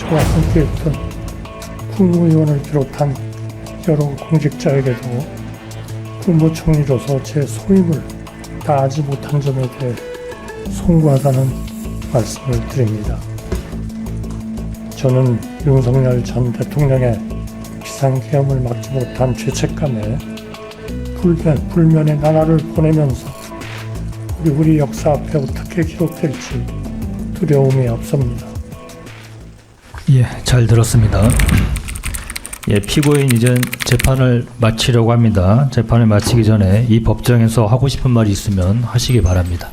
저와 함께했던 국무위원을 비롯한 여러 공직자에게도 국무총리로서 제 소임을 다하지 못한 점에 대해 송구하다는 말씀을 드립니다. 저는 윤석열 전 대통령의 비상계엄을 막지 못한 죄책감에 불면의 나날을 보내면서 우리 역사 앞에 어떻게 기록될지 두려움이 앞섭니다. 예, 잘 들었습니다. 예, 피고인 이제 재판을 마치려고 합니다. 재판을 마치기 전에 이 법정에서 하고 싶은 말이 있으면 하시기 바랍니다.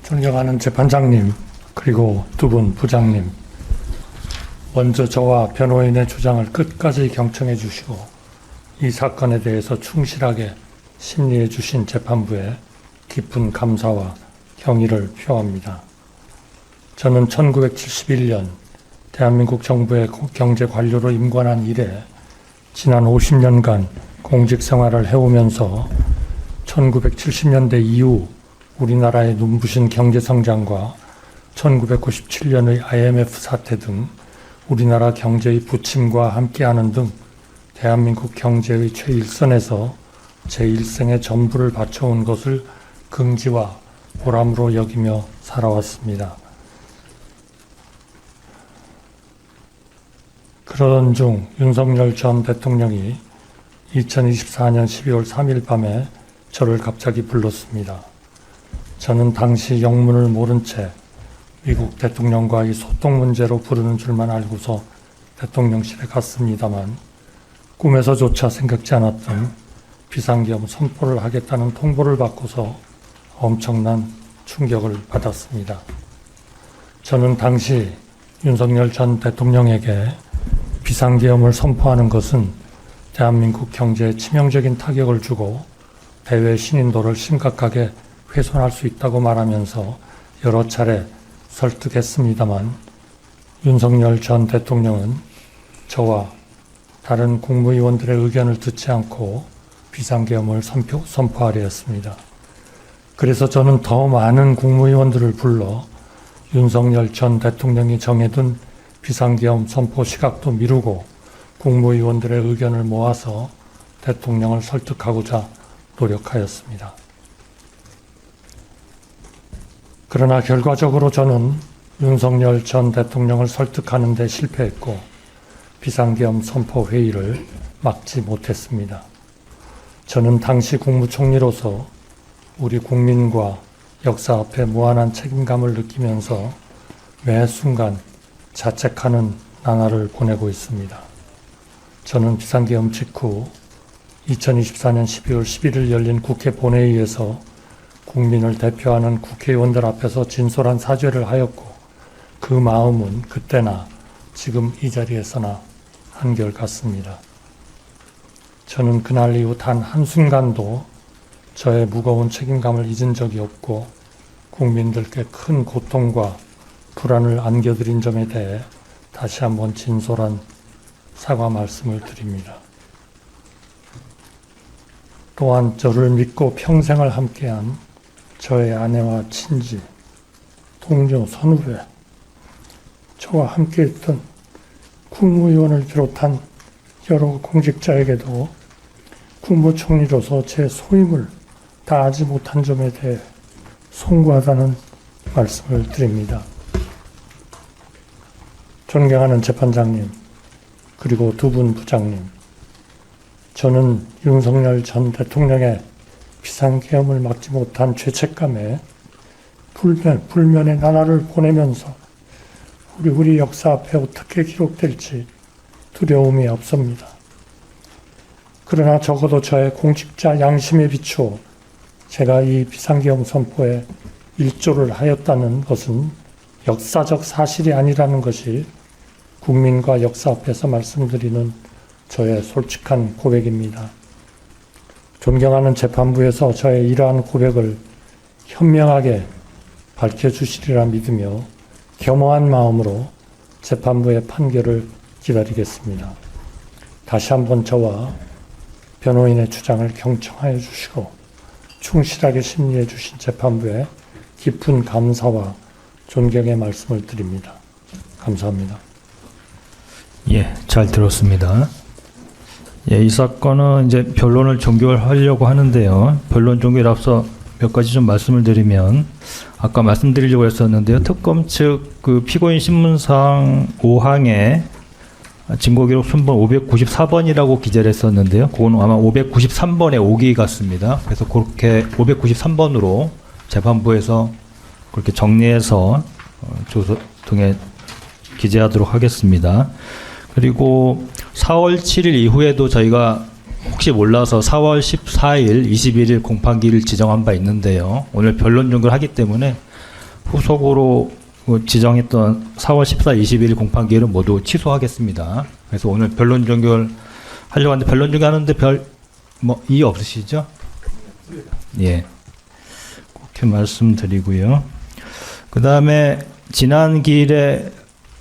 존경하는 재판장님, 그리고 두 분 부장님, 먼저 저와 변호인의 주장을 끝까지 경청해 주시고 이 사건에 대해서 충실하게 심리해 주신 재판부에 깊은 감사와 경의를 표합니다. 저는 1971년 대한민국 정부의 경제관료로 임관한 이래 지난 50년간 공직 생활을 해오면서 1970년대 이후 우리나라의 눈부신 경제성장과 1997년의 IMF 사태 등 우리나라 경제의 부침과 함께하는 등 대한민국 경제의 최일선에서 제 일생의 전부를 바쳐온 것을 긍지와 보람으로 여기며 살아왔습니다. 그러던 중 윤석열 전 대통령이 2024년 12월 3일 밤에 저를 갑자기 불렀습니다. 저는 당시 영문을 모른 채 미국 대통령과의 소통 문제로 부르는 줄만 알고서 대통령실에 갔습니다만 꿈에서조차 생각지 않았던 비상계엄 선포를 하겠다는 통보를 받고서 엄청난 충격을 받았습니다. 저는 당시 윤석열 전 대통령에게 비상계엄을 선포하는 것은 대한민국 경제에 치명적인 타격을 주고 대외 신인도를 심각하게 훼손할 수 있다고 말하면서 여러 차례 설득했습니다만 윤석열 전 대통령은 저와 다른 국무위원들의 의견을 듣지 않고 비상계엄을 선포하려 했습니다. 그래서 저는 더 많은 국무위원들을 불러 윤석열 전 대통령이 정해둔 비상계엄 선포 시각도 미루고 국무위원들의 의견을 모아서 대통령을 설득하고자 노력하였습니다. 그러나 결과적으로 저는 윤석열 전 대통령을 설득하는 데 실패했고 비상계엄 선포 회의를 막지 못했습니다. 저는 당시 국무총리로서 우리 국민과 역사 앞에 무한한 책임감을 느끼면서 매 순간 자책하는 나날을 보내고 있습니다. 저는 비상계엄 직후 2024년 12월 11일 열린 국회 본회의에서 국민을 대표하는 국회의원들 앞에서 진솔한 사죄를 하였고 그 마음은 그때나 지금 이 자리에서나 한결같습니다. 저는 그날 이후 단 한순간도 저의 무거운 책임감을 잊은 적이 없고 국민들께 큰 고통과 불안을 안겨드린 점에 대해 다시 한번 진솔한 사과 말씀을 드립니다. 또한 저를 믿고 평생을 함께한 저의 아내와 친지, 동료, 선후배, 저와 함께했던 국무위원을 비롯한 여러 공직자에게도 국무총리로서 제 소임을 다하지 못한 점에 대해 송구하다는 말씀을 드립니다. 존경하는 재판장님, 그리고 두 분 부장님, 저는 윤석열 전 대통령의 비상계엄을 막지 못한 죄책감에 불면의 나날을 보내면서 우리 역사 앞에 어떻게 기록될지 두려움이 앞섭니다. 그러나 적어도 저의 공직자 양심에 비추어 제가 이 비상계엄 선포에 일조를 하였다는 것은 역사적 사실이 아니라는 것이 국민과 역사 앞에서 말씀드리는 저의 솔직한 고백입니다. 존경하는 재판부에서 저의 이러한 고백을 현명하게 밝혀주시리라 믿으며 겸허한 마음으로 재판부의 판결을 기다리겠습니다. 다시 한번 저와 변호인의 주장을 경청하여 주시고 충실하게 심리해 주신 재판부에 깊은 감사와 존경의 말씀을 드립니다. 감사합니다. 예, 잘 들었습니다. 예, 이 사건은 이제 변론을 종결하려고 하는데요. 변론 종결 앞서 몇 가지 좀 말씀을 드리면, 아까 말씀드리려고 했었는데요. 특검 측 그 피고인 신문상 5항에 증거기록 순번 594번이라고 기재를 했었는데요. 그건 아마 593번에 오기 같습니다. 그래서 그렇게 593번으로 재판부에서 그렇게 정리해서 조서 등에 기재하도록 하겠습니다. 그리고 4월 7일 이후에도 저희가 혹시 몰라서 4월 14일, 21일 공판기를 지정한 바 있는데요. 오늘 변론 종결을 하기 때문에 후속으로 지정했던 4월 14, 21일 공판기일은 모두 취소하겠습니다. 그래서 오늘 변론 종결 하려고 하는데 변론 종결하는데 이의 없으시죠? 예. 그렇게 말씀드리고요. 그 다음에 지난 기일에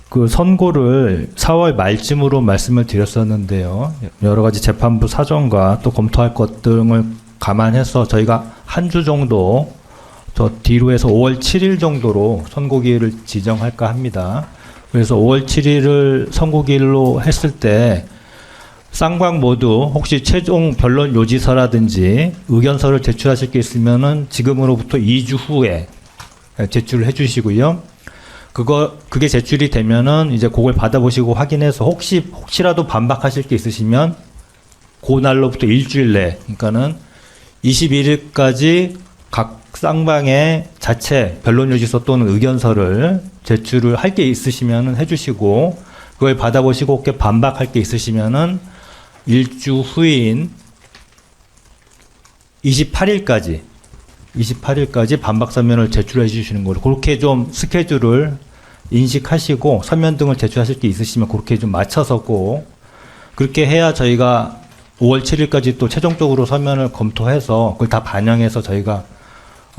그 선고를 4월 말쯤으로 말씀을 드렸었는데요. 여러 가지 재판부 사정과 또 검토할 것 등을 감안해서 저희가 한 주 정도 저 뒤로 해서 5월 7일 정도로 선고기일을 지정할까 합니다. 그래서 5월 7일을 선고기일로 했을 때 쌍방 모두 혹시 최종 변론 요지서라든지 의견서를 제출하실 게 있으면은 지금으로부터 2주 후에 제출을 해주시고요. 그게 제출이 되면은 이제 그걸 받아보시고 확인해서 혹시라도 반박하실 게 있으시면 그날로부터 일주일 내, 그러니까는 21일까지 각 쌍방의 자체 변론 요지서 또는 의견서를 제출을 할 게 있으시면은 해주시고, 그걸 받아보시고 혹시 반박할 게 있으시면은 일주 후인 28일까지 반박 서면을 제출해 주시는 걸로, 그렇게 좀 스케줄을 인식하시고 서면 등을 제출하실 게 있으시면 그렇게 좀 맞춰서 꼭 그렇게 해야 저희가 5월 7일까지 또 최종적으로 서면을 검토해서 그걸 다 반영해서 저희가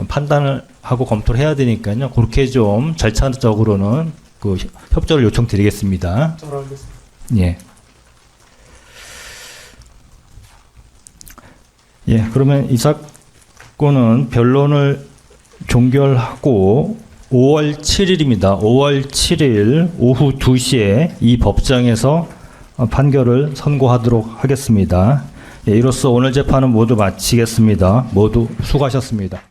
판단을 하고 검토를 해야 되니까요. 그렇게 좀 절차적으로는 그 협조를 요청드리겠습니다. 예. 예, 그러면 이 사건은 변론을 종결하고 5월 7일입니다. 5월 7일 오후 2시에 이 법정에서 판결을 선고하도록 하겠습니다. 예, 이로써 오늘 재판은 모두 마치겠습니다. 모두 수고하셨습니다.